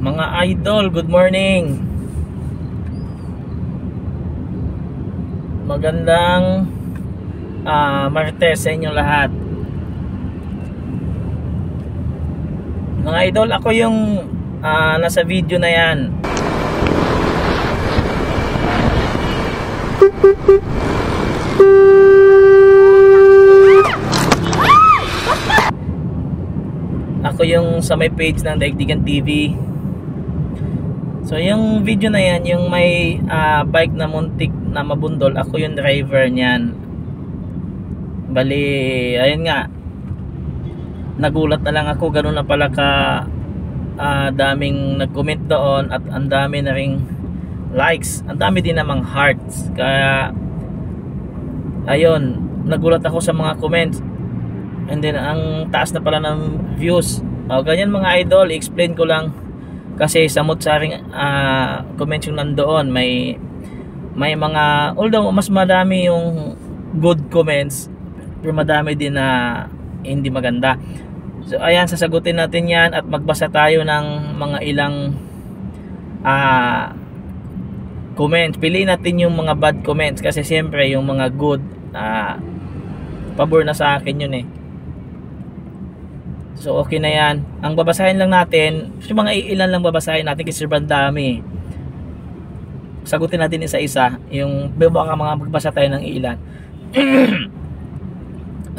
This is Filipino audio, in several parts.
Mga idol, good morning. Magandang Martes sa inyong lahat. Mga idol, ako yung nasa video na yan. Ako yung sa may page ng Daigdigan TV. So yung video na yan, yung may bike na muntik na mabundol, ako yung driver niyan. Bali, ayun nga, nagulat na lang ako, ganun na pala ka daming nag-comment doon at ang dami na ring likes, ang dami din namang hearts. Kaya ayun, nagulat ako sa mga comments, and then ang taas na pala ng views. Ganyan mga idol, explain ko lang kasi samot-saring comments yung nandoon. May mga, although mas madami yung good comments, pero madami din na hindi maganda. So ayan, sasagutin natin yan at magbasa tayo ng mga ilang comments. Piliin natin yung mga bad comments kasi siyempre yung mga good, pabor na sa akin yun eh. So okay na yan. Ang babasahin lang natin, yung mga ilan lang babasahin natin kasi sobrang dami. Sagutin natin isa-isa. Yung baka mga magbasa tayo ng ilan.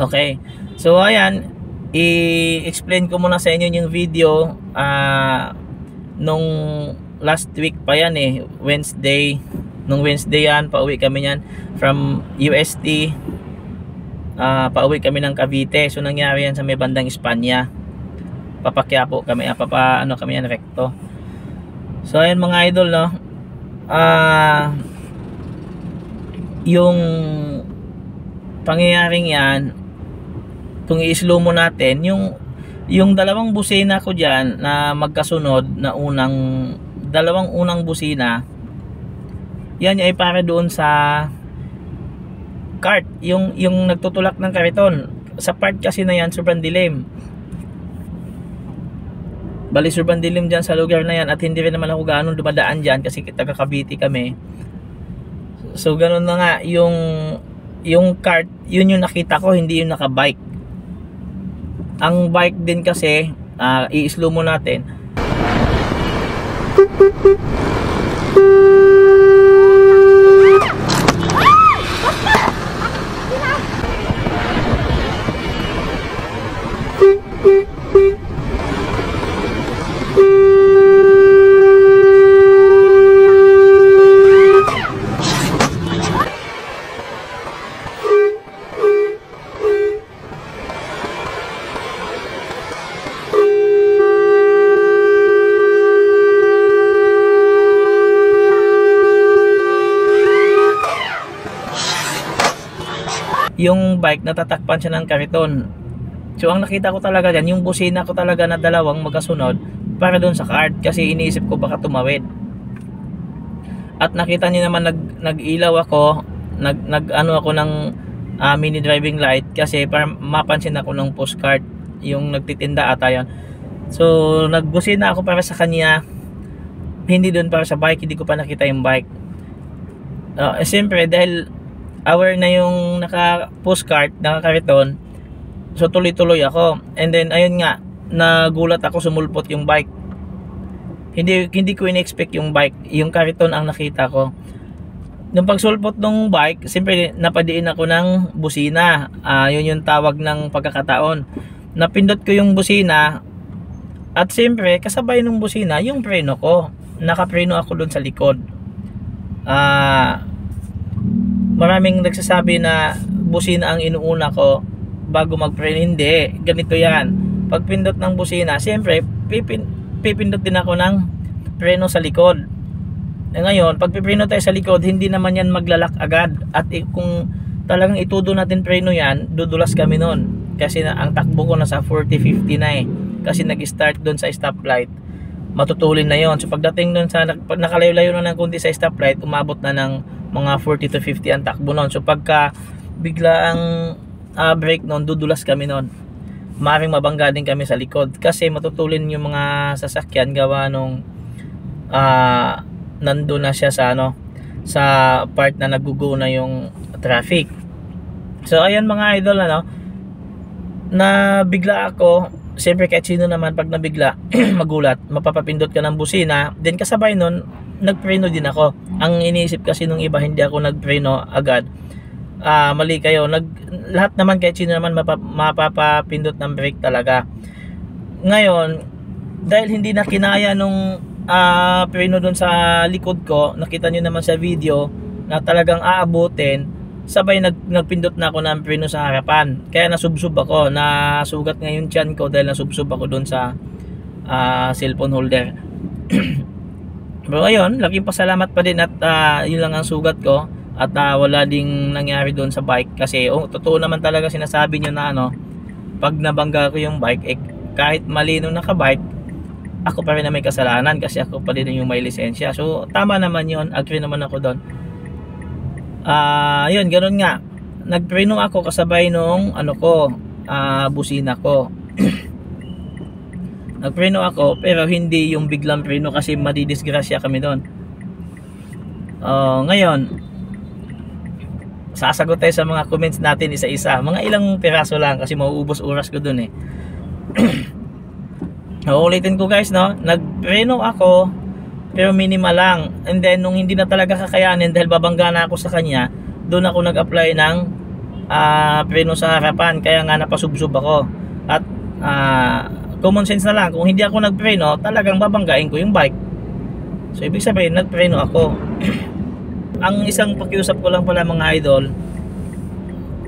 Okay. So ayan, i-explain ko muna sa inyo yung video nung last week pa yan eh, Wednesday. Nung Wednesday yan, pauwi kami yan from UST. Pauwi kami ng Cavite. So nangyari yan sa may bandang Espanya. Papakyapo kami, kami yan, recto. So ayun mga idol, no. Yung pangyayaring yan, kung i-slow mo natin, yung dalawang busina ko diyan na magkasunod na dalawang unang busina, yan ay para doon sa cart, yung nagtutulak ng kariton. Sa part kasi na yan, sobrang dilim. Bali sobrang dilim dyan sa lugar na yan at hindi rin naman ako gaano dumadaan dyan kasi taga Cavite kami. So ganun na nga, yung cart, yun yung nakita ko, hindi yung nakabike. Ang bike din kasi, i-slow mo natin. Yung bike natatakpan siya ng kariton. So ang nakita ko talaga dyan, yung busina ko talaga na dalawang magkasunod para doon sa cart kasi iniisip ko baka tumawid. At nakita niyo naman nag-ilaw ako, nag-ano ako ng mini driving light kasi para mapansin ako ng postcard, yung nagtitinda ata yan. So nagbusina ako para sa kanya, hindi doon para sa bike, hindi ko pa nakita yung bike. Siyempre dahil aware na yung naka-postcard, naka-kariton, so tuloy-tuloy ako. And then ayun nga, nagulat ako, sumulpot yung bike. Hindi ko in-expect yung bike, yung kariton ang nakita ko. Nung pagsulpot ng bike, siyempre napadiin ako ng busina. Yun yung tawag ng pagkakataon. Napindot ko yung busina at siyempre kasabay ng busina yung preno ko. Nakapreno ako doon sa likod. Maraming nagsasabi na busina ang inuuna ko bago mag-preno. Hindi, ganito yan. Pag pindot ng busina, siyempre pipindot din ako ng preno sa likod. Ngayon, pag pipreno tayo sa likod, hindi naman yan maglalak agad. At kung talagang itudo natin preno yan, dudulas kami nun. Kasi ang takbo ko nasa 40-50 na eh. Kasi nag-start doon sa stoplight, matutulin na yon. So pagdating doon sa nakalayo-layo na ng kunti sa stoplight, umabot na ng mga 40 to 50 ang takbo nun. So pagka bigla ang brake nun, dudulas kami nun. Maring mabangga din kami sa likod kasi matutulin yung mga sasakyan gawa nung nandun na siya sa ano, sa part na nagugo na yung traffic. So ayan mga idol, ano, na bigla ako. Siyempre kahit sino naman pag nabigla magulat, mapapapindot ka ng busina, then kasabay nun nagpreno din ako. Ang iniisip kasi nung iba, hindi ako nagpreno agad. Mali kayo. Lahat naman kahit sino naman mapapapindot ng brake talaga. Ngayon, dahil hindi na kinaya nung preno dun sa likod ko, nakita nyo naman sa video na talagang aabutin, sabay nagpindot na ako ng preno sa harapan. Kaya nasubsob ako, nasugat ngayon tiyan ko dahil nasubsob ako dun sa cellphone holder. Pero ayun, laking pasalamat pa din at yun lang ang sugat ko at wala ding nangyari doon sa bike kasi totoo naman talaga sinasabi nyo na ano, pag nabangga ko yung bike, kahit mali nung nakabike, ako pa rin na may kasalanan kasi ako pa rin yung may lisensya. So tama naman yun, agree naman ako doon. Yun, ganoon nga, nagpreno ako kasabay nung ano ko, busina ko. Nagpreno ako pero hindi yung biglang preno kasi madidisgrasya kami doon. Ngayon, sasagot tayo sa mga comments natin isa-isa. Mga ilang piraso lang kasi mauubos oras ko doon eh. Uulitin ko guys, no? Nagpreno ako pero minimal lang. And then nung hindi na talaga kakayanin dahil babangga na ako sa kanya, doon ako nag-apply ng preno sa harapan. Kaya nga napasubsob ako. At common sense na lang, kung hindi ako nagpreno, talagang babanggain ko yung bike. So ibig sabihin, nagpreno ako. Ang isang pakiusap ko lang pala mga idol,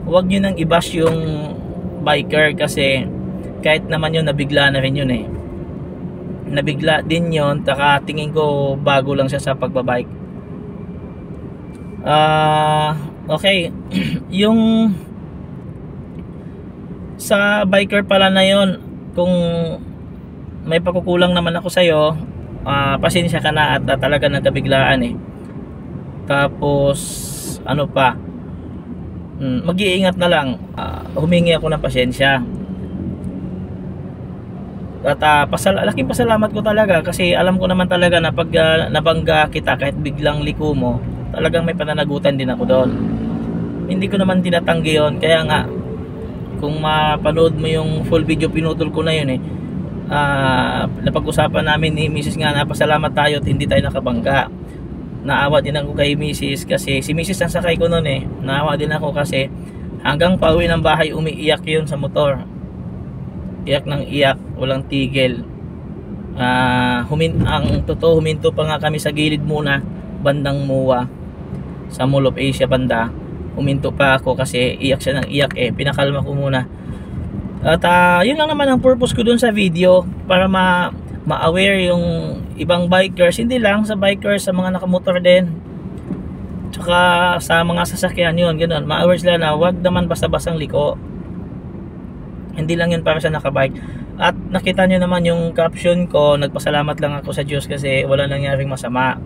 huwag nyo nang i-bash yung biker kasi kahit naman yun, nabigla na rin yun eh. Nabigla din yun, taka tingin ko bago lang siya sa pagbabike. Okay. Yung sa biker pala na yun, kung may pagkukulang naman ako sa'yo, pasensya ka na at talaga nagkabiglaan eh. Tapos ano pa, mag-iingat na lang, humingi ako ng pasensya. At laking pasalamat ko talaga kasi alam ko naman talaga na pag nabangga kita kahit biglang liko mo, talagang may pananagutan din ako doon. Hindi ko naman tinatanggi yun, kaya nga kung mapanood mo yung full video, pinutol ko na yun eh. Napag-usapan namin ni Mrs. nga na pasalamat tayo at hindi tayo nakabangga. Naawa din ako kay Mrs. kasi si Mrs. ang sakay ko noon eh. Naawa din ako kasi hanggang pauwi ng bahay umiiyak yun sa motor. Iyak ng iyak, walang tigil. Ang totoo, huminto pa nga kami sa gilid muna, bandang MOA sa Mall of Asia banda. Huminto pa ako kasi iyak siya ng iyak eh. Pinakalma ko muna. At yun lang naman ang purpose ko dun sa video, para ma-aware yung ibang bikers, hindi lang sa bikers, sa mga nakamotor din, tsaka sa mga sasakyan yun, ganun. Ma-aware sila na wag naman basta-bastang liko. Hindi lang yun para sa nakabike. At nakita nyo naman yung caption ko, nagpasalamat lang ako sa Diyos kasi wala nangyaring masama.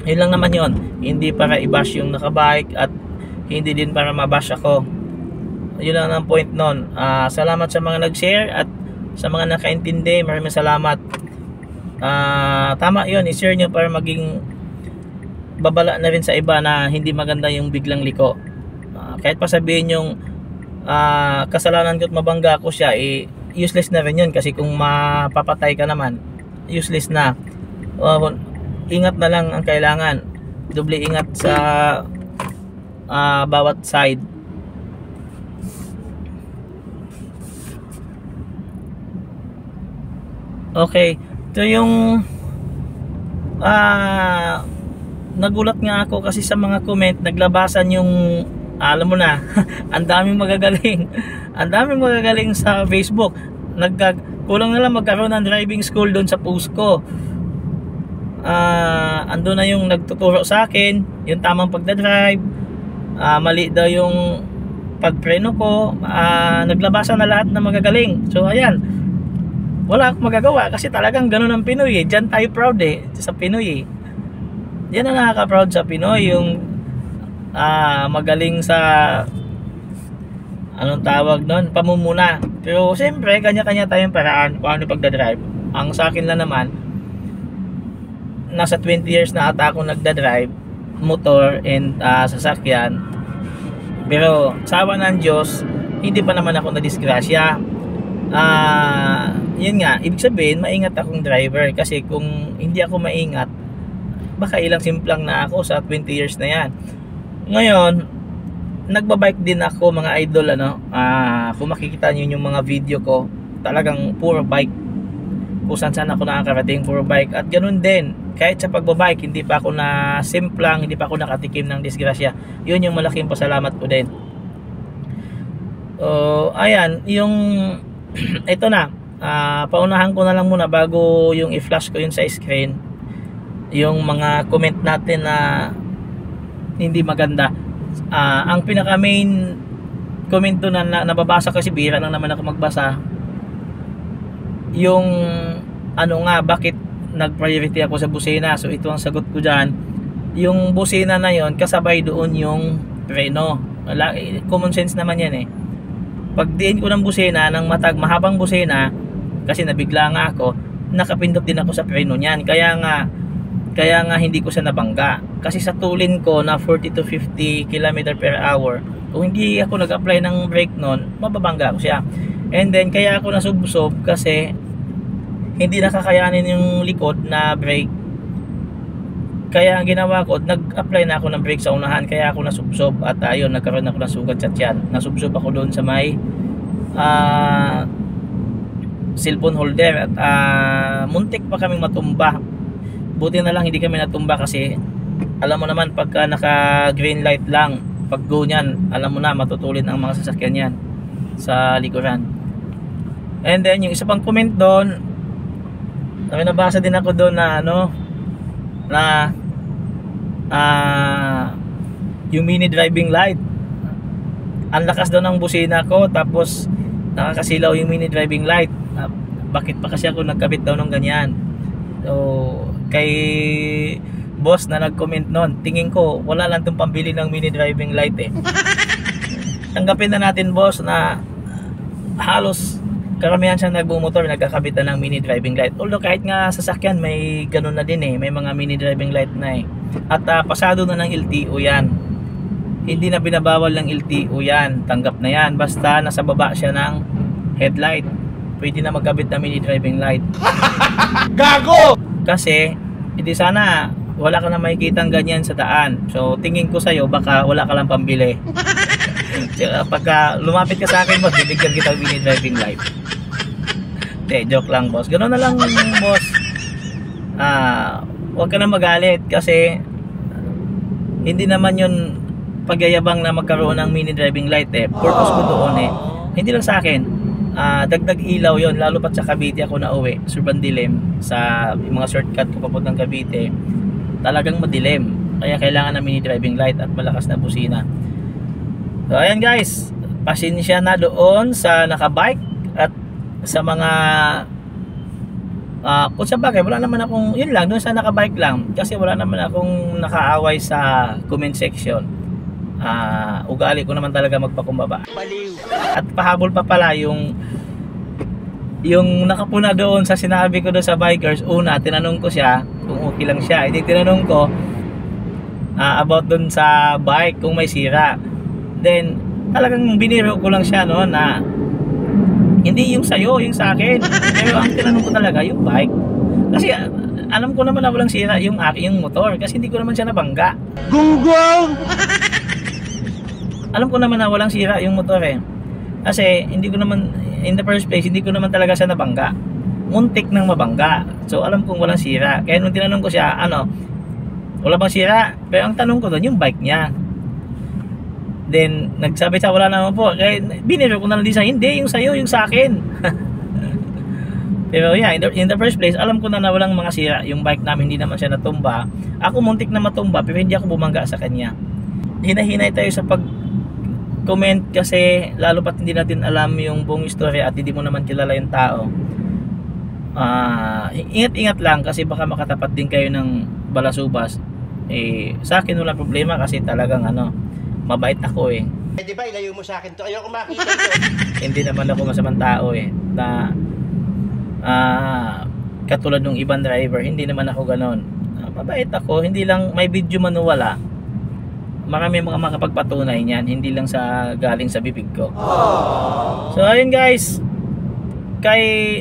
Yun lang naman yun, hindi para i-bash yung nakabike at hindi din para ma-bash ako. Yun lang ang point nun. Salamat sa mga nag-share at sa mga nakaintindi, maraming salamat. Tama yun, i-share nyo para maging babala na rin sa iba na hindi maganda yung biglang liko. Kahit pa sabihin yung kasalanan ko at mabangga ko siya, useless na rin yun kasi kung mapapatay ka naman, useless na. Ingat na lang ang kailangan, doble ingat sa bawat side. Okay, ito yung nagulat nga ako kasi sa mga comment naglabasan yung alam mo na ang daming magagaling ang daming magagaling sa Facebook. Kulang na lang magkaroon ng driving school doon sa post ko. Ando na yung nagtuturo sa akin yung tamang pagdadrive, mali daw yung pagpreno ko, naglabasan na lahat ng magagaling. So ayan, wala akong magagawa kasi talagang ganun ang Pinoy eh. Diyan tayo proud eh sa Pinoy eh. Yan ang nakaka-proud sa Pinoy, yung magaling sa anong tawag nun, pamumuna. Pero siyempre kanya-kanya tayong paraan kung ano pagdadrive. Ang sa akin lang naman, nasa 20 years na ata ako nagda-drive motor and sasakyan. Pero sa awa ng Diyos, hindi pa naman ako nadisgrasya. Yun nga, ibig sabihin maingat akong driver, kasi kung hindi ako maingat, baka ilang simplang na ako sa 20 years na yan. Ngayon, nagbabike din ako mga idol, kung makikita nyo yung mga video ko, talagang puro bike. Kung saan ako nakakarating, puro bike. At ganun din, kahit sa pagbabike, hindi pa ako na simplang, hindi pa ako nakatikim ng disgrasya. Yun yung malaking pasalamat ko din. Ayan, yung ito na, paunahan ko na lang muna bago yung i-flash ko yun sa screen, yung mga comment natin na hindi maganda. Ang pinaka main comment doon na nababasa, kasi bira lang naman ako magbasa, yung bakit nag-priority ako sa busina. So ito ang sagot ko dyan. Yung busina na yon, kasabay doon yung preno. Common sense naman yan eh. Pag diin ko ng busina, ng mahabang busina, kasi nabigla nga ako, nakapindot din ako sa preno niyan. Kaya nga hindi ko siya nabangga. Kasi sa tulin ko na 40 to 50 km per hour, kung hindi ako nag-apply ng brake nun, mababangga ko siya. And then kaya ako nasubsob, kasi hindi nakakayanin yung likod na brake. Kaya ang ginawa ko, nag-apply na ako ng brake sa unahan, kaya ako nasubsob. At ayun, nagkaroon ako ng sugat sa tiyan. Nasubsob ako doon sa may cellphone holder. At muntik pa kaming matumba. Buti na lang hindi kami natumba, kasi alam mo naman, pagka naka green light lang, pag go nyan, alam mo na, matutulin ang mga sasakyan yan sa likuran. And then yung isa pang comment doon, may nabasa din ako doon na yung mini driving light, ang lakas doon ng busina ko, tapos nakakasilaw yung mini driving light. Bakit pa kasi ako nagkabit daw ng ganyan? So kay boss na nag-comment noon, tingin ko wala lang itong pambili ng mini driving light eh. Tanggapin na natin, boss, na halos karamihan siya nagbumotor nagkakabit na ng mini driving light. Although kahit nga sasakyan may ganun na din eh, may mga mini driving light na eh. At pasado na ng LTO yan. Hindi na binabawal ng LTO yan, tanggap na yan, basta nasa baba siya ng headlight, pwede na magkabit na mini driving light. Gago! Kasi hindi, sana wala ka na makikitang ganyan sa daan. So tingin ko sa'yo, baka wala ka lang pambili. Pagka lumapit ka sa akin, boss, bibigyan kita mini driving light. Joke lang, boss. Ganoon na lang, boss. Huwag ka na magalit, kasi hindi naman yun pagyayabang na magkaroon ng mini driving light eh. Purpose ko doon eh, hindi lang sa akin, dagdag ilaw yon, lalo pat sa Cavite ako na uwi, sobrang dilim, sa mga shortcut ko papuntang Cavite, talagang madilim, kaya kailangan ng mini driving light at malakas na busina. So ayan guys, pasensya na doon sa nakabike at sa mga kung sa bagay, wala naman akong, yun lang, doon sa nakabike lang, kasi wala naman akong nakaaway sa comment section. Ugali ko naman talaga magpakumbaba. At pahabol pa pala yung nakapuna doon sa sinabi ko doon sa bikers. Una, tinanong ko siya kung okay lang siya. Hindi, tinanong ko about doon sa bike kung may sira. Then talagang biniro ko lang siya na hindi yung sayo, yung sa akin. Pero ang tinanong ko talaga yung bike, kasi alam ko naman na walang sira yung aking motor, kasi hindi ko naman siya nabangga. Gunggong! Alam ko naman na walang sira yung motor eh, kasi hindi ko naman, in the first place, hindi ko naman talaga siya nabangga. Muntik nang mabangga. So alam kong walang sira. Kaya nung tinanong ko siya, wala bang sira? Pero ang tanong ko doon yung bike niya. Then nagsabi siya wala naman po. Kaya biniro ko na lang din siya, hindi yung sayo, yung sa akin. Pero yeah, in the first place, alam ko na walang mga sira yung bike namin, hindi naman siya natumba. Ako muntik na matumba, pero hindi ako bumangga sa kanya. Hinahinay tayo sa pag-comment, kasi lalo pat hindi natin alam yung buong istorya at hindi mo naman kilala yung tao. Ingat-ingat lang, kasi baka makatapat din kayo ng balasubas. Sa akin wala problema, kasi talagang mabait ako eh. Di ba ilayo mo sa akin to? Ayoko makita ito. Hindi naman ako masamang tao eh, na katulad ng ibang driver, hindi naman ako ganon. Mabait ako, hindi lang may video man o wala. Marami mga makapagpatunay niyan, hindi lang sa galing sa bibig ko. So ayun guys, kay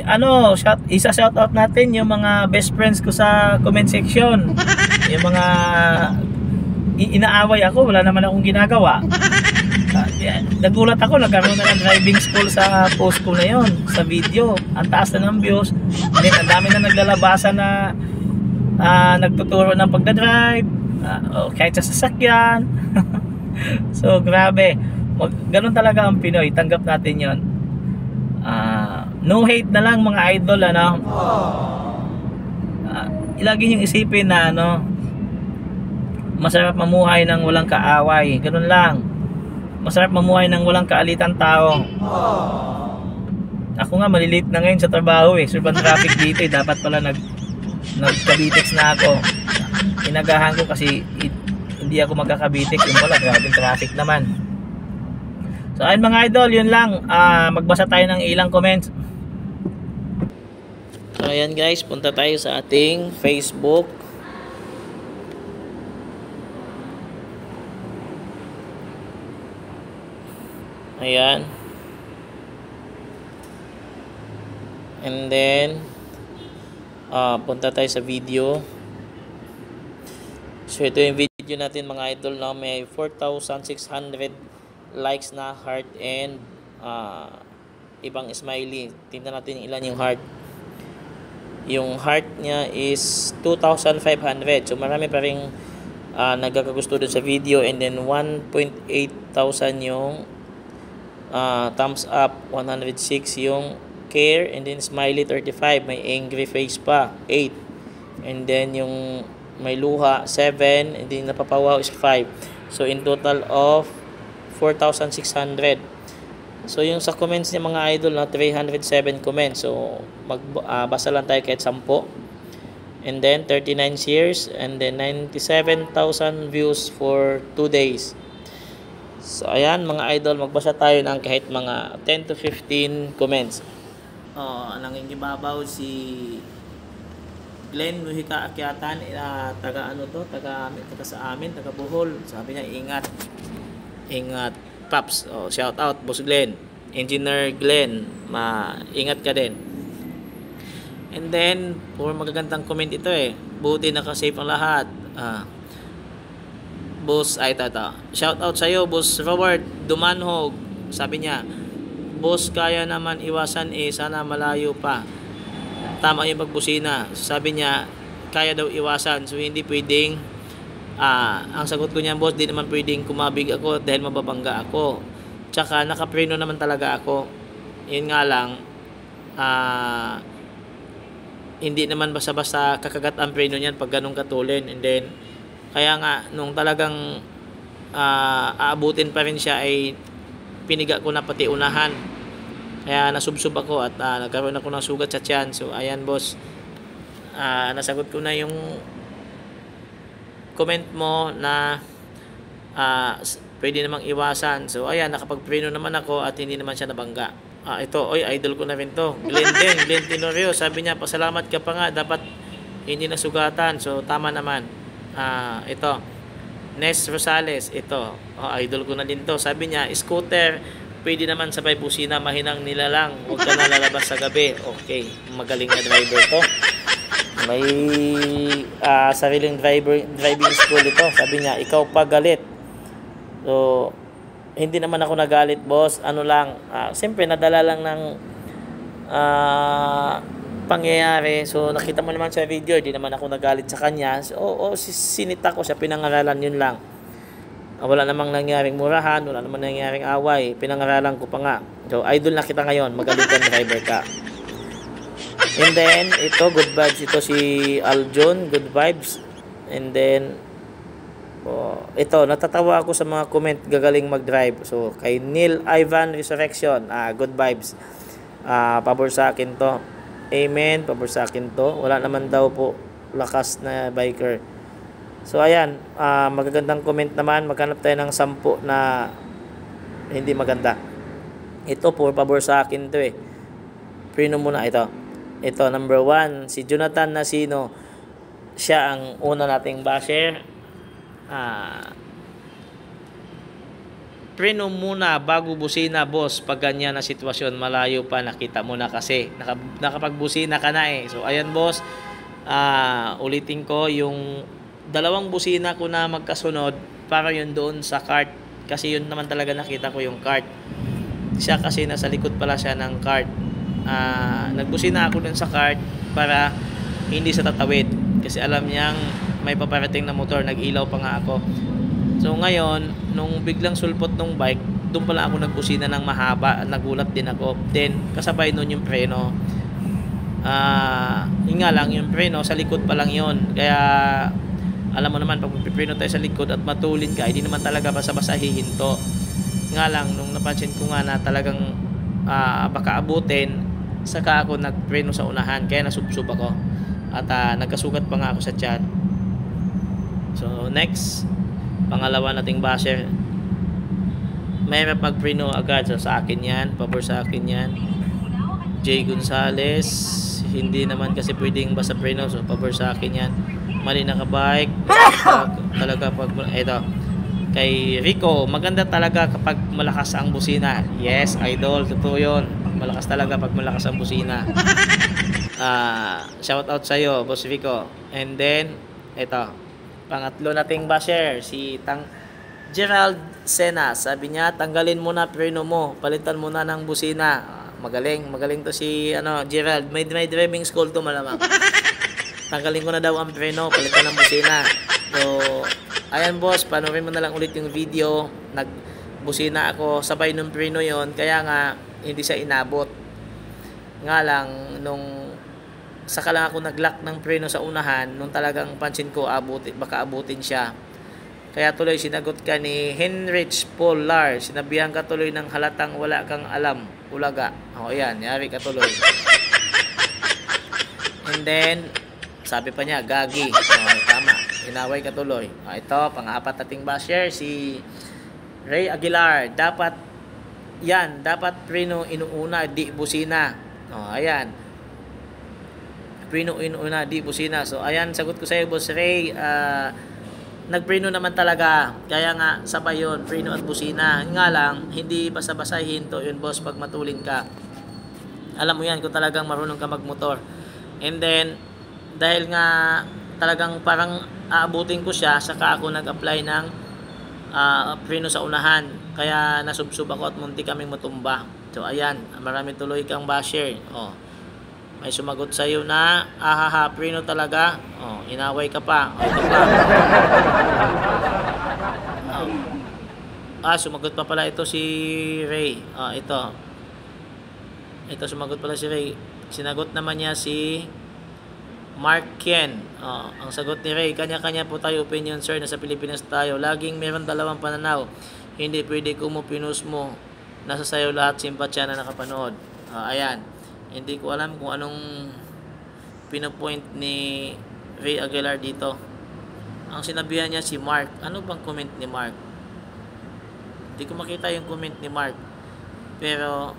shout out natin yung mga best friends ko sa comment section. Yung mga inaaway ako, wala naman akong ginagawa. Nagulat ako, nagkaroon na ng driving school sa post ko na yon, sa video. Ang taas na ng views. And then, ang dami na naglalabasan na nagtuturo ng pagdadrive, kahit sa sasakyan. So grabe, ganun talaga ang Pinoy, tanggap natin yon. No hate na lang mga idol, lagi niyong isipin na masarap mamuhay ng walang kaaway, ganun lang. Masarap mamuhay ng walang kaalitan tao. Ako nga malilate na ngayon sa trabaho sobrang traffic dito dapat pala nagkabitex na ako. Inagahan ko kasi hindi ako magkakabitex, yung pala grabing traffic naman. So ayun mga idol, yun lang. Magbasa tayo ng ilang comments. So ayan guys, punta tayo sa ating Facebook. Ayan. And then punta tayo sa video. So ito yung video natin mga idol na may 4,600 likes na heart and ibang smiley. Tingnan natin ilan yung heart. Yung heart niya is 2,500. So marami pa ring nagkakagusto dun sa video. And then 1,800 yung thumbs up, 106 yung care, and then smiley 35, may angry face pa 8, and then yung may luha 7, and then napapawaw is 5. So in total of 4,600. So yung sa comments niya mga idol na 307 comments. So basa lang tayo kahit 10. And then 39 shares, and then 97,000 views for 2 days. So ayan mga idol, magbasa tayo ng kahit mga 10 to 15 comments. Nangingibabaw si Glenn Nuhika Akyatan, taga sa amin, taga Bohol. Sabi niya, ingat Paps. Shout out Boss Glenn, Engineer Glenn, ingat ka din. And then puro magagandang comment ito buti naka-save ang lahat. Boss, shout out sa'yo Boss Robert Dumanhog. Sabi niya, boss, kaya naman iwasan sana malayo pa. Tama yung pagbusina. Sabi niya, kaya daw iwasan. So hindi pwedeng ang sagot ko niya, boss, di naman pwedeng kumabig ako dahil mababangga ako. Tsaka nakapreno naman talaga ako. Yun nga lang, hindi naman basta-basta kakagat ang preno niyan pag ganun katulin. And then kaya nga nung talagang aabutin pa rin siya ay piniga ko na pati unahan. Kaya nasubsob ako at nagkaroon ako ng sugat sa tiyan. So ayan boss, nasagot ko na yung comment mo na pwede namang iwasan. So ayan, nakapagpreno naman ako at hindi naman siya nabangga. Ito, idol ko na rin to, Glenn Tenorio. Sabi niya, pasalamat ka pa nga, dapat hindi nasugatan. So tama naman. Ito Nes Rosales, ito idol ko na din to. Sabi niya, scooter pwede naman sabay busina, mahinang nila lang, huwag ka na lalabas sa gabi. Okay, magaling na driver to, may sariling driving school ito. Sabi niya, ikaw pa galit. So hindi naman ako nagalit boss, siyempre nadala lang ng pangyayari. So nakita mo naman sa video, di naman ako nagalit sa kanya. So, sinita ko siya, pinangaralan, yun lang. Wala namang nangyaring murahan, wala namang nangyaring away, pinangaralan ko pa nga. So idol na kita ngayon, magaling kang driver ka. And then ito, good vibes, ito si Aljon, good vibes. And then ito, natatawa ako sa mga comment, gagaling mag-drive. So kay Neil Ivan Resurrection, good vibes, pabor sa akin to. Amen, pabor sa akin to. Wala naman daw po lakas na biker. So ayan, magagandang comment naman. Maghanap tayo ng 10 na hindi maganda. Ito po, pabor sa akin to Preno muna ito. Ito, number 1, si Jonathan Nasino. siya ang una nating basher. Preno muna bago busina, boss. Pag ganyan na sitwasyon, malayo pa, nakita mo na kasi nakapagbusina ka na eh. So ayan boss, ulitin ko yung dalawang busina ko na magkasunod para yun doon sa cart, kasi yun naman talaga nakita ko yung cart. Siya kasi nasa likod pala siya ng cart. Nagbusina ako dun sa cart para hindi sa tatawid, kasi alam niyang may paparating na motor. Nag-ilaw pa nga ako. So ngayon, nung biglang sulpot ng bike, doon pala ako nagbusina ng mahaba. Nagulat din ako. Then kasabay nun yung preno. Yun nga lang, yung preno sa likod pa lang yun. Kaya alam mo naman, pag magpipreno tayo sa likod at matulin ka, hindi naman talaga basa-basa hihinto. Nga lang, nung napansin ko nga na talagang baka abutin, saka ako nagpreno sa unahan. Kaya nasubsob ako. At nagkasugat pa nga ako sa tiyan. So next, pangalawa nating basher, mahirap magpreno agad. So sa akin yan, pabor sa akin yan. Jay Gonzales, hindi naman kasi pwedeng basta preno. So pabor sa akin yan. Mali na ka-bike. Talaga pag ito kay Rico, maganda talaga kapag malakas ang busina. Yes, idol, totoo yun. Malakas talaga pag malakas ang busina. Shout out sa'yo, Boss Rico. And then ito, pangatlo nating basher, si Gerald Sena. Sabi niya, tanggalin mo na preno mo, palitan mo na ng busina. Magaling to si Gerald. May driving school to malamang. Tanggalin ko na daw ang preno, palitan ng busina. So ayan boss, panoorin mo na lang ulit yung video. Nagbusina ako, sabay nung preno yon, kaya nga hindi siya inabot. Nga lang, nung saka lang ako nag-lock ng preno sa unahan, nung talagang pansin ko baka abutin siya. Kaya tuloy sinagot ka ni Henrich Polar. Sinabihan ka tuloy ng halatang wala kang alam. Ulaga. O yan, yari ka tuloy. And then sabi pa niya, gagi. Tama, hinaway ka tuloy. Ito, pang-apat nating basher, si Ray Aguilar. Dapat preno inuuna, di busina. Ayan, preno inuuna, di busina. So ayan, sagot ko sa iyo, Boss Ray. Nagpreno naman talaga, kaya nga sabay yun, preno at busina. Nga lang, hindi basta-basta hinto yun boss pag matulin ka. Alam mo yan kung talagang marunong ka magmotor. And then dahil nga talagang parang aabutin ko siya, saka ako nag-apply ng preno sa unahan. Kaya nasubsob ako at munti kaming matumba. So ayan, marami tuloy kang basher. May sumagot sa iyo na preno talaga. Inaway ka pa. Ito pa. Sumagot pa pala ito si Ray. Ito sumagot pala si Ray. Sinagot naman niya si Mark Ken. Ang sagot ni Ray, kanya-kanya po tayo opinion sir, nasa Pilipinas tayo. Laging meron dalawang pananaw. Hindi pwede kung mo pinus mo. Nasa sayo lahat, simpatsya na nakapanood. Ayan. Hindi ko alam kung anong pinapoint ni Ray Aguilar dito. Ang sinabihan niya si Mark. Ano bang comment ni Mark? Hindi ko makita yung comment ni Mark. Pero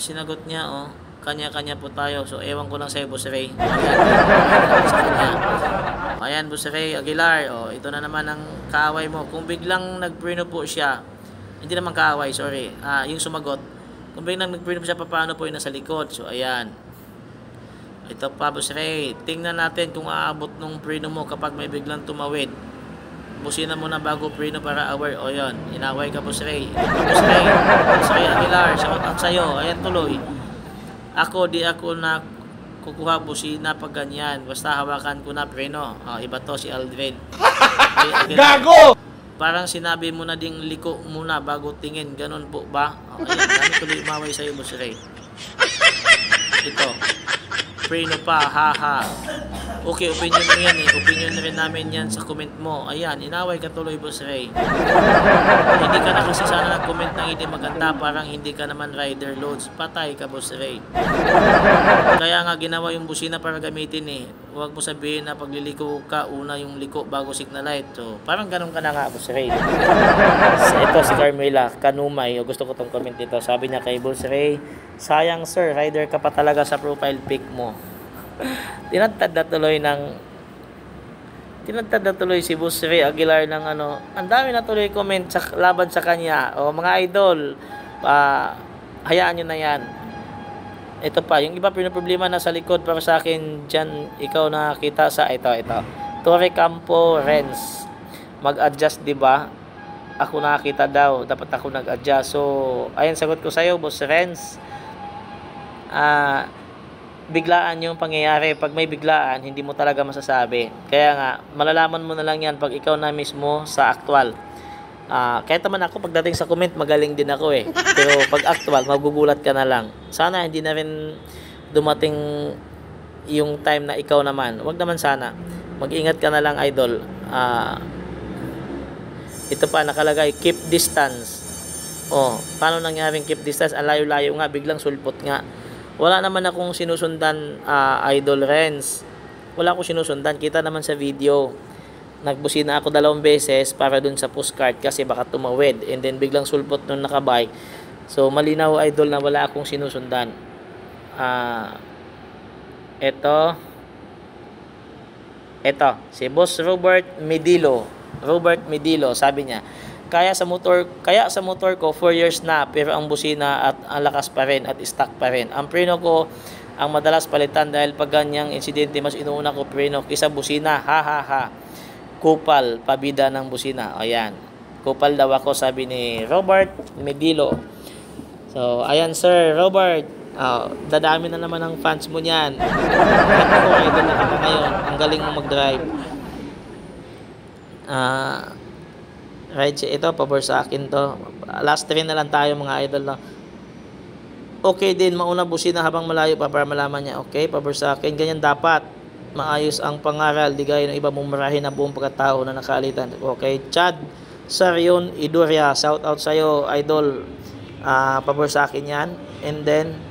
sinagot niya, kanya-kanya po tayo. So ewan ko lang sa'yo, Boss Ray. Ayan, Boss Ray Aguilar. Ito na naman ang kaaway mo. Kung biglang nagpreno po siya, hindi naman kaaway, sorry. Yung sumagot, kung biglang nagpreno po siya, paano po yung nasa likod? So ayan. Ito pa, Boss Ray. Tingnan natin kung aabot nung preno mo kapag may biglang tumawid. Busina mo na bago preno para aware. Yun. Inaway ka, Boss Ray. Boss Ray. Boss Ray Aguilar. Shout out sa'yo. Ayan, tuloy. Di ako na kukuha busina pag ganyan. Basta hawakan ko na preno. Iba to si Aldred. Gago! Parang sinabi mo na ding liko muna bago tingin. Ganun po ba? Ayan, kami tuloy umaway sa'yo, Boss Ray. Ito. Preno pa, haha. Okay, opinion mo yan eh. Opinion rin namin yan sa comment mo. Ayan, inaway ka tuloy, Boss Ray. Hindi ka na kasi sana nag-comment ng hindi maganda. Parang hindi ka naman rider loads. Patay ka, Boss Ray. Kaya nga ginawa yung busina para gamitin eh. Huwag mo sabihin na pagliliko ka, una yung liko bago signal light. So, parang ganun ka na nga, Boss Ray. Ito si Carmela Kanumay. Gusto ko tong comment dito. Sabi niya kay Boss Ray, sayang sir, rider ka pa talaga sa profile pic mo. Tinatad na tuloy ng Tinadtad na tuloy si Boss Ray Aguilar ng ano. Ang dami na tuloy comment sa laban sa kanya. O mga idol, hayaan nyo na yan. Ito pa, yung iba pinoproblema na sa likod para sa akin dyan, ikaw nakita sa ito. Torre Campo Renz. Mag-adjust, di ba? Ako nakakita daw, dapat ako nag-adjust. So, ayun sagot ko sa'yo, Boss Renz. Biglaan yung pangyayari. Pag may biglaan, hindi mo talaga masasabi. Kaya nga, malalaman mo na lang yan pag ikaw na mismo sa actual. Kahit naman ako, pagdating sa comment, magaling din ako eh. Pero pag actual, magugulat ka na lang. Sana hindi na rin dumating yung time na ikaw naman. Wag naman sana. Mag-ingat ka na lang, idol. Ito pa, nakalagay, keep distance. Paano nangyaring keep distance? Ang layo-layo nga, biglang sulpot nga. Wala naman akong sinusundan, Idol Renz. Wala akong sinusundan. Kita naman sa video. Nagbusina ako 2 beses para dun sa postcard kasi baka tumawid. And then biglang sulpot nung nakabike. So malinaw, Idol, na wala akong sinusundan. Ito, si Boss Robert Medilo, sabi niya, kaya sa motor ko 4 years na, pero ang busina at ang lakas pa rin at stock pa rin. Ang preno ko ang madalas palitan dahil pag ganyang insidente mas inuuna ko preno kisa busina. Ha. Kupal, pabida ng busina. Ayan. Kupal daw ako, sabi ni Robert Medilo. So, ayan Sir Robert. Dadami na naman ang fans mo niyan. Ito, idol na kita ngayon. Ang galing mo mag-drive. Right, ito, pabor sa akin to. Last 3 na lang tayo mga idol. Okay din, mauna busina habang malayo pa para malaman niya. Okay, pabor sa akin. Ganyan dapat. Maayos ang pangaral. Di gaya ng iba mumurahin na buong pagkatao na nakalitan. Okay, Chad Sarion Iduria. Shout out sa'yo, idol. Pabor sa akin yan. And then,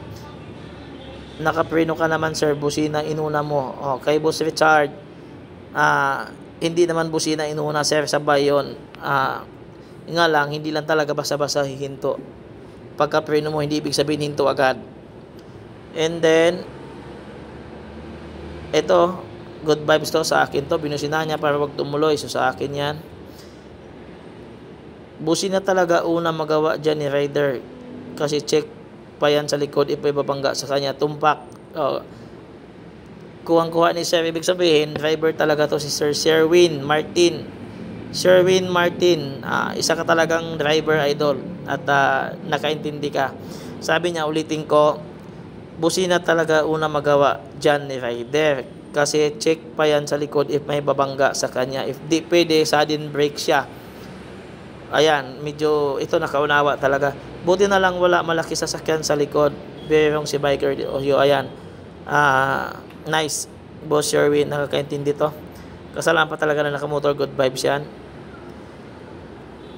nakapreno ka naman sir. Busina inuna mo. Okay, Boss Richard. Hindi naman busina inuna sir, sabay yun. Nga lang, hindi lang talaga basta-basta hihinto. Pagka preno mo, hindi ibig sabihin hinto agad. And then, ito, good vibes to sa akin to. Binusina niya para wag tumuloy. So sa akin yan. Busina talaga una magawa dyan ni rider. Kasi check pa yan sa likod. Ipa ibabangga sa kanya. Tumpak. Kuhang-kuha ni Sir, ibig sabihin driver talaga to si Sir Sherwin Martin. Isa ka talagang driver, idol, at nakaintindi ka. Sabi niya, ulitin ko, busina talaga una magawa dyan ni rider kasi check pa yan sa likod if may babangga sa kanya. If di pwede, sudden brake siya. Ayan, medyo ito nakaunawa talaga. Buti na lang wala malaki sasakyan sa likod. Berong si biker. Ayan. Nice, Boss Sherwin, nakakaintindi to. Kasalanan pa talaga na nakamotor, good vibes yan.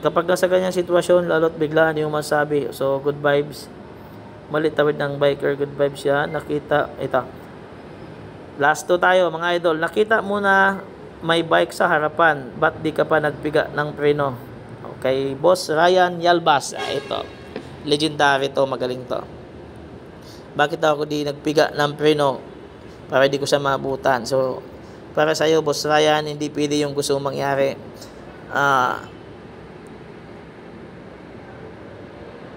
Kapag nasa ganyang sitwasyon, lalo't biglaan yung masabi. So, good vibes. Malitawid ng biker, good vibes yan. Nakita, ito. Last 2 tayo, mga idol. Nakita mo na may bike sa harapan. Ba't di ka pa nagpiga ng preno? Okay, Boss Ryan Yalbas. Ito. Legendary to, magaling to. Bakit ako di nagpiga ng preno? Para di ko siya maabutan. So, para sa'yo, Boss Ryan, hindi pwede yung gusto mong mangyari.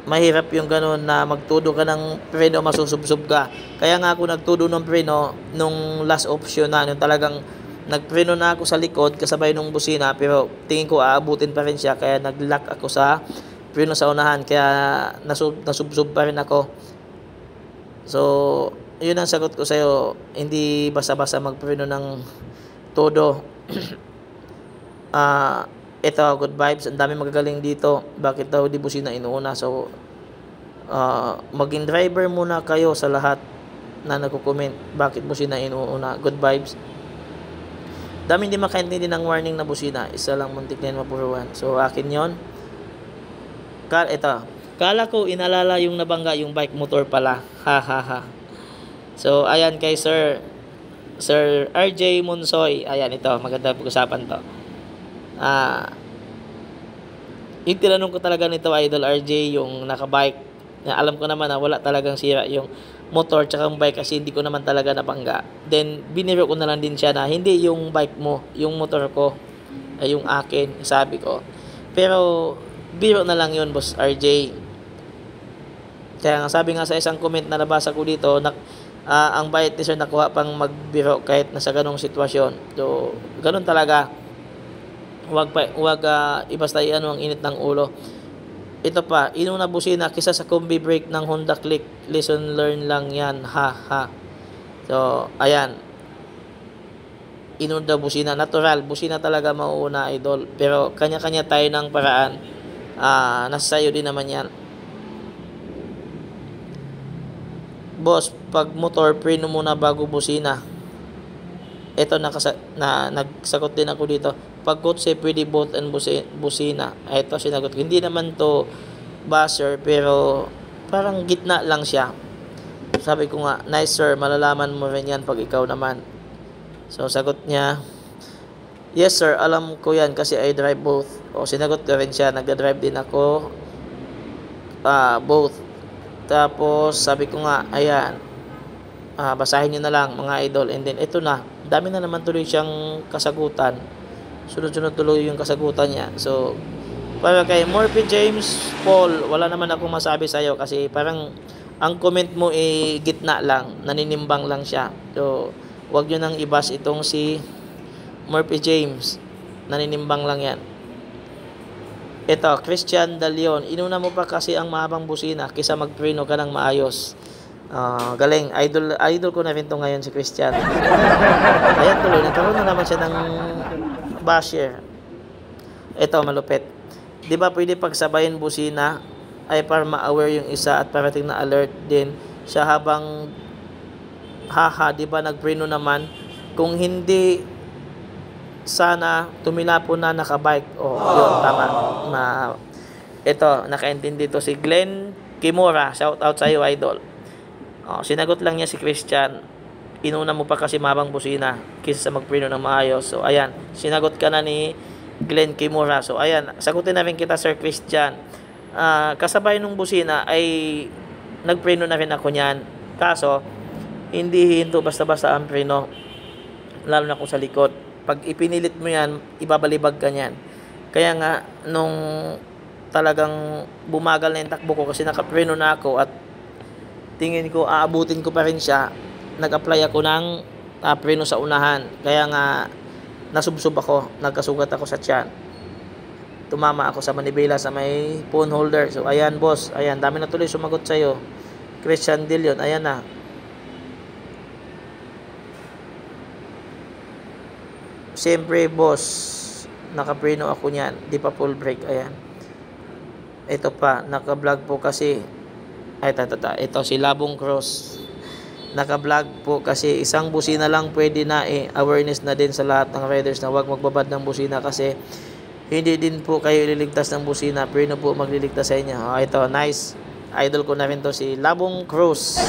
Mahirap yung ganun na magtudo ka ng preno, masusubsub ka. Kaya nga ako nagtudo ng preno nung last option na, nung talagang nagpreno na ako sa likod kasabay nung busina, pero tingin ko aabutin pa rin siya, kaya nag-lock ako sa preno sa unahan, kaya nasubsub pa rin ako. So, yun ang sagot ko sa'yo. Hindi basta-basta magpreno ng todo. Ito, good vibes. Ang dami magagaling dito. Bakit daw di busina inuuna? So, maging driver muna kayo sa lahat na nagko-comment. Bakit busina inuuna? Good vibes. Dami hindi makaintindi ng warning na busina. Isa lang muntik na yun mapuruan. So, akin yon. Ito. Kala ko inalala yung nabangga yung bike, motor pala. Ha. So, ayan kay Sir RJ Monsoy. Ayan, ito. Maganda pag-usapan to. Yung tinanong ko talaga nito, Idol RJ, yung nakabike. Alam ko naman na wala talagang sira yung motor tsaka yung bike kasi hindi ko naman talaga nabangga. Then biniro ko na lang din siya na hindi yung bike mo, yung motor ko ay yung akin, sabi ko. Pero biro na lang yun, Boss RJ. Kaya nga sabi nga sa isang comment na nabasa ko dito, ang bait ni sir nakuha pang magbiro kahit nasa ganong sitwasyon. So ganun talaga. Wag ibasta ang init ng ulo. Ito pa, inuna busina kisa sa combi brake ng Honda Click. Lesson learn lang yan, ha ha. So ayan, inuna busina, natural, busina talaga mauuna, idol. Pero kanya-kanya tayo ng paraan. Nasa sayo din naman yan. Boss, pag motor, preno muna bago busina. Ito, nagsagot din ako dito. Pag kotse, pwede both and busina. Ito, sinagot ko. Hindi naman to buzzer, pero parang gitna lang siya. Sabi ko nga, nice sir, malalaman mo rin yan pag ikaw naman. So, sagot niya, yes sir, alam ko yan kasi I drive both. O, sinagot ko rin siya, nagda-drive din ako both. Tapos, sabi ko nga, ayan, basahin nyo na lang mga idol. And then, ito na, dami na naman tuloy siyang kasagutan. Sunod-sunod tuloy yung kasagutan niya. So, para kay Murphy James Paul, wala naman akong masabi sa'yo kasi parang ang comment mo gitna lang, naninimbang lang siya. So, wag nyo nang ibas itong si Murphy James. Naninimbang lang yan. Ito, Christian Dalion. Inuna mo pa kasi ang mahabang busina kisa magpreno ka ng maayos. Galing. Idol ko na rin to ngayon si Christian. Ayan tuloy. Nagkaroon na naman siya ng basher. Ito, malupit. Di ba pwede pagsabayin busina ay para ma-aware yung isa at parating na alert din siya habang haha, di ba nagpreno naman? Kung hindi, sana tumilapo na nakabike. Yun, tama. Ito, nakaintindi to si Glenn Kimura. Shout out sa iyo, idol. Sinagot lang niya si Christian. Inuna mo pa kasi mabang busina kaysa sa magpreno ng maayos. So, ayan. Sinagot ka na ni Glenn Kimura. So, ayan. Sagutin na rin kita, Sir Christian. Kasabay nung busina ay nagpreno na rin ako niyan. Kaso, hindi hinto basta-basta ang preno, lalo na kung sa likod. Pag ipinilit mo yan, ibabalibag ka niyan. Kaya nga, nung talagang bumagal na yung takbo ko kasi nakapreno na ako at tingin ko aabutin ko pa rin siya, nag-apply ako ng preno sa unahan. Kaya nga, nasubsob ako, nagkasugat ako sa tiyan. Tumama ako sa manibela sa may phone holder. So, ayan boss, ayan, dami na tuloy sumagot sa'yo. Christian Dilion, ayan na. Siyempre, boss, nakapreno ako niyan. Di pa full brake. Ayan. Ito pa, naka-vlog po kasi. Ito, si Labong Cross. Naka-vlog po kasi isang busina lang pwede na awareness na din sa lahat ng riders na huwag magbabad ng busina kasi hindi din po kayo ililigtas ng busina. Preno po magliligtas sa inyo. Ito, nice. Idol ko na rin to si Labong Cross.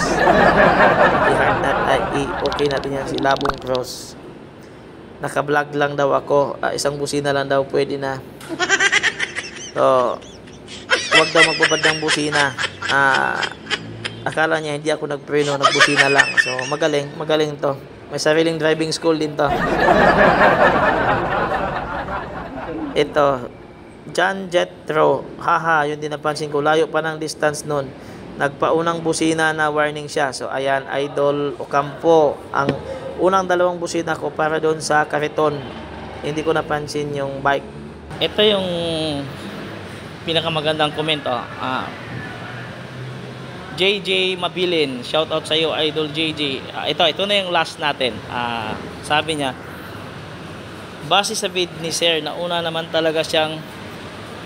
Okay natin yan, si Labong Cross. Naka-vlog lang daw ako. Isang busina lang daw pwede na. So, huwag daw magbabad ng busina. Akala niya hindi ako nagpreno, nagbusina lang. So, magaling to. May sariling driving school din to. Ito, John Jetro. Haha, yun din napansin ko. Layo pa ng distance nun. Nagpaunang busina na warning siya. So, ayan, Idol Ocampo. Ang unang dalawang busina ko para doon sa kariton. Hindi ko napansin yung bike. Ito yung pinakamagandang comment. JJ Mabilin. Shout out sa iyo, Idol JJ. Ito na yung last natin. Sabi niya, base sa vid ni Sir, nauna naman talaga siyang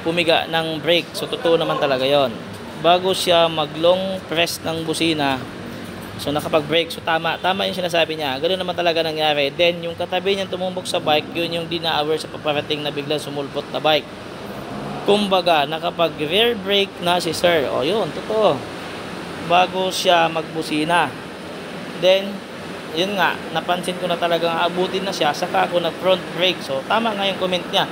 pumiga ng brake. So, totoo naman talaga yon. Bago siya mag-long press ng busina, so nakapag-brake. So tama yung sinasabi niya. Ganoon naman talaga nangyari. Then yung katabi niya tumumbok sa bike, yun yung dina-aware sa paparating na biglang sumulpot na bike. Kumbaga, nakapag-rear brake na si Sir. Yun, totoo. Bago siya magbusina. Then, yun nga, napansin ko na talagang aabutin na siya, saka ako nag-front brake. So, tama nga yung comment niya.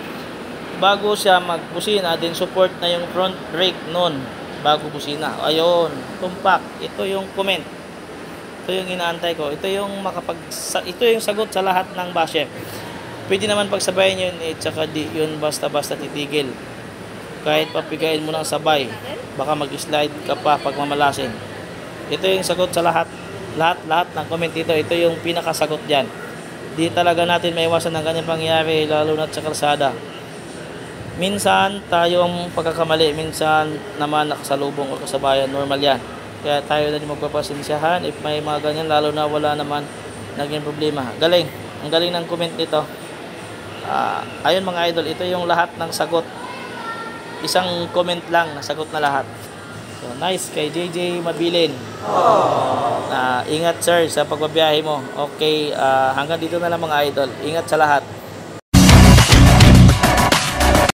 Bago siya magbusina, then support na yung front brake nun bago busina. Ayun, tumpak. Ito yung comment. Ito yung inaantay ko. Ito yung ito yung sagot sa lahat ng basher. Pwede naman pagsabayin yun, tsaka di yun basta-basta titigil. Kahit papigayin mo ng sabay, baka mag-slide ka pa pag mamalasin. Ito yung sagot sa lahat ng comment dito. Ito yung pinakasagot dyan. Di talaga natin maiwasan ng ganyan pangyayari, lalo na sa kalsada. Minsan tayo ang pagkakamali, minsan naman nakasalubong o kasabayan, normal yan. Kaya tayo na din magpapasensyahan if may mga ganyan, lalo na wala naman naging problema. Galing, ang galing ng comment nito. Ayun mga idol, ito yung lahat ng sagot. Isang comment lang, nasagot na lahat. So nice kay JJ Mabilin. Ingat sir sa pagbabiyahe mo. Okay, hanggang dito na lang mga idol. Ingat sa lahat.